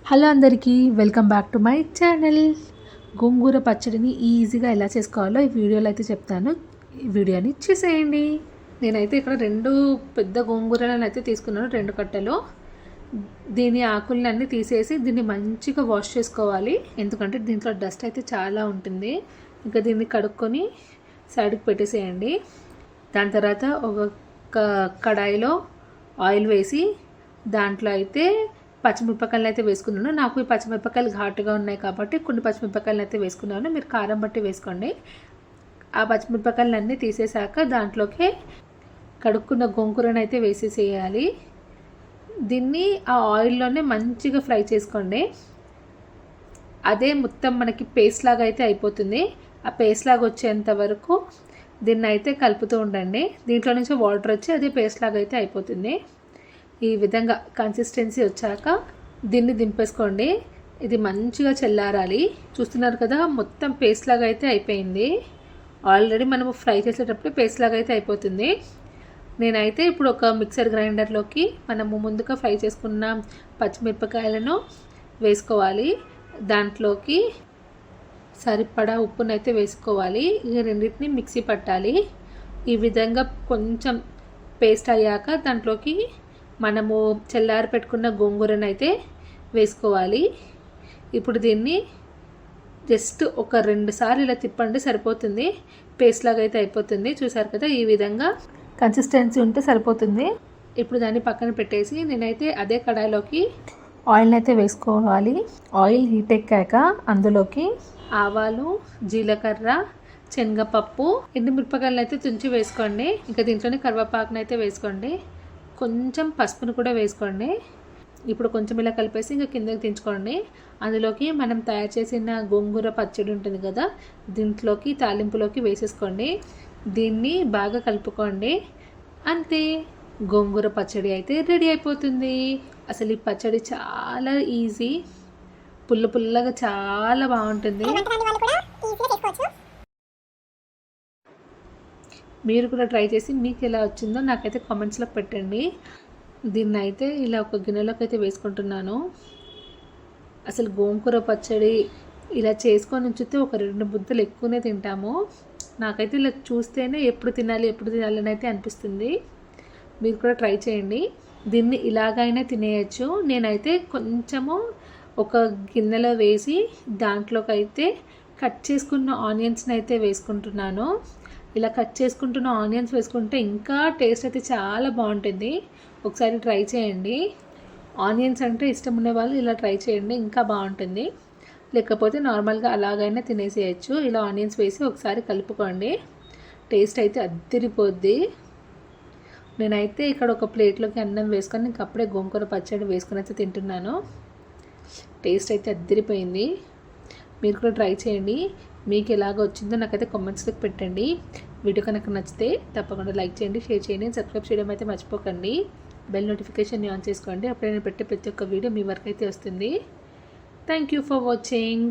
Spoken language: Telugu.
హలో అందరికీ welcome back to my channel. గోంగూర పచ్చడిని ఈజీగా ఎలా చేసుకోవాలో ఈ వీడియోలో అయితే చెప్తాను. ఈ వీడియోని చూసేయండి. నేనైతే ఇక్కడ 2 పెద్ద గోంగూరలను అయితే తీసుకున్నాను, 2 కట్టలు. దీని ఆకులన్నీ తీసేసి దీన్ని మంచిగా వాష్ చేసుకోవాలి, ఎందుకంటే దీంట్లో డస్ట్ అయితే చాలా ఉంటుంది. ఇంకా దీన్ని కడుక్కొని సైడ్కి పెట్టేసేయండి. దాని తర్వాత ఒక కడాయిలో ఆయిల్ వేసి దాంట్లో అయితే పచ్చిమిరపకాయలు అయితే వేసుకున్నాను. నాకు ఈ పచ్చిమిరపకాయలు ఘాటుగా ఉన్నాయి కాబట్టి కొన్ని పచ్చిమిరపకాయలు అయితే వేసుకున్నాను. మీరు కారం బట్టి వేసుకోండి. ఆ పచ్చిమిరపకాయలు అన్నీ తీసేసాక దాంట్లోకి కడుక్కున్న గోంగూరను అయితే వేసేసేయాలి. దీన్ని ఆ ఆయిల్లోనే మంచిగా ఫ్రై చేసుకోండి. అదే మొత్తం మనకి పేస్ట్ లాగా అయితే అయిపోతుంది. ఆ పేస్ట్ లాగా వచ్చేంత వరకు దీన్ని అయితే కలుపుతూ ఉండండి. దీంట్లో నుంచి వాటర్ వచ్చి అదే పేస్ట్ లాగా అయితే అయిపోతుంది. ఈ విధంగా కన్సిస్టెన్సీ వచ్చాక దీన్ని దింపేసుకోండి. ఇది మంచిగా చల్లారాలి. చూస్తున్నారు కదా, మొత్తం పేస్ట్ లాగా అయితే అయిపోయింది. ఆల్రెడీ మనము ఫ్రై చేసేటప్పుడు పేస్ట్ లాగా అయితే అయిపోతుంది. నేనైతే ఇప్పుడు ఒక మిక్సర్ గ్రైండర్లోకి మనము ముందుగా ఫ్రై చేసుకున్న పచ్చిమిరపకాయలను వేసుకోవాలి. దాంట్లోకి సరిపడా ఉప్పునైతే వేసుకోవాలి. ఈ రెండింటిని మిక్సీ పట్టాలి. ఈ విధంగా కొంచెం పేస్ట్ అయ్యాక దాంట్లోకి మనము చల్లారి పెట్టుకున్న గోంగూరను అయితే వేసుకోవాలి. ఇప్పుడు దీన్ని జస్ట్ ఒక 2 సార్లు ఇలా తిప్పండి, సరిపోతుంది. పేస్ట్ లాగా అయితే అయిపోతుంది. చూసారు కదా, ఈ విధంగా కన్సిస్టెన్సీ ఉంటే సరిపోతుంది. ఇప్పుడు దాన్ని పక్కన పెట్టేసి నేనైతే అదే కడాయిలోకి ఆయిల్ అయితే వేసుకోవాలి. ఆయిల్ హీట్ ఎక్కాక అందులోకి ఆవాలు, జీలకర్ర, శనగపప్పు, ఎండుమిరపకాయలను అయితే తుంచి వేసుకోండి. ఇంకా దీంట్లోనే కరివేపాకును అయితే వేసుకోండి. కొంచెం పసుపును కూడా వేసుకోండి. ఇప్పుడు కొంచెం ఇలా కలిపేసి ఇంకా కిందకి దించుకోండి. అందులోకి మనం తయారు చేసిన గోంగూర పచ్చడి ఉంటుంది కదా, దీంట్లోకి తాలింపులోకి వేసేసుకోండి. దీన్ని బాగా కలుపుకోండి. అంతే, గోంగూర పచ్చడి అయితే రెడీ అయిపోతుంది. అసలు ఈ పచ్చడి చాలా ఈజీ, పుల్లగా చాలా బాగుంటుంది. మీరు కూడా ట్రై చేసి మీకు ఎలా వచ్చిందో నాకైతే కామెంట్స్లో పెట్టండి. దీన్ని అయితే ఇలా ఒక గిన్నెలోకి అయితే వేసుకుంటున్నాను. అసలు గోంగూర పచ్చడి ఇలా చేసుకొని ఉంచితే ఒక 2 ముద్దలు ఎక్కువనే తింటాము. నాకైతే ఇలా చూస్తేనే ఎప్పుడు తినాలి అని అయితే అనిపిస్తుంది. మీరు కూడా ట్రై చేయండి. దీన్ని ఇలాగైనా తినేయచ్చు. నేనైతే కొంచెము ఒక గిన్నెలో వేసి దాంట్లోకి అయితే కట్ చేసుకున్న ఆనియన్స్ని అయితే వేసుకుంటున్నాను. ఇలా కట్ చేసుకుంటున్న ఆనియన్స్ వేసుకుంటే ఇంకా టేస్ట్ అయితే చాలా బాగుంటుంది. ఒకసారి ట్రై చేయండి. ఆనియన్స్ అంటే ఇష్టం ఉండే వాళ్ళు ఇలా ట్రై చేయండి, ఇంకా బాగుంటుంది. లేకపోతే నార్మల్గా అలాగైనా తినేసేయచ్చు. ఇలా ఆనియన్స్ వేసి ఒకసారి కలుపుకోండి. టేస్ట్ అయితే అద్దరిపోద్ది. నేనైతే ఇక్కడ ఒక ప్లేట్లోకి అన్నం వేసుకొని ఇంక అప్పుడే గోంగూర పచ్చడి వేసుకొని అయితే తింటున్నాను. టేస్ట్ అయితే అద్దరిపోయింది. మీరు కూడా ట్రై చేయండి. మీకు ఎలాగ వచ్చిందో నాకైతే కామెంట్స్లోకి పెట్టండి. వీడియో కనుక నచ్చితే తప్పకుండా లైక్ చేయండి, షేర్ చేయండి, సబ్స్క్రైబ్ చేయడం అయితే మర్చిపోకండి. బెల్ నోటిఫికేషన్ ఆన్ చేసుకోండి. అప్పుడే నేను పెట్టే ప్రతి ఒక్క వీడియో మీ వరకు అయితే వస్తుంది. Thank you for watching.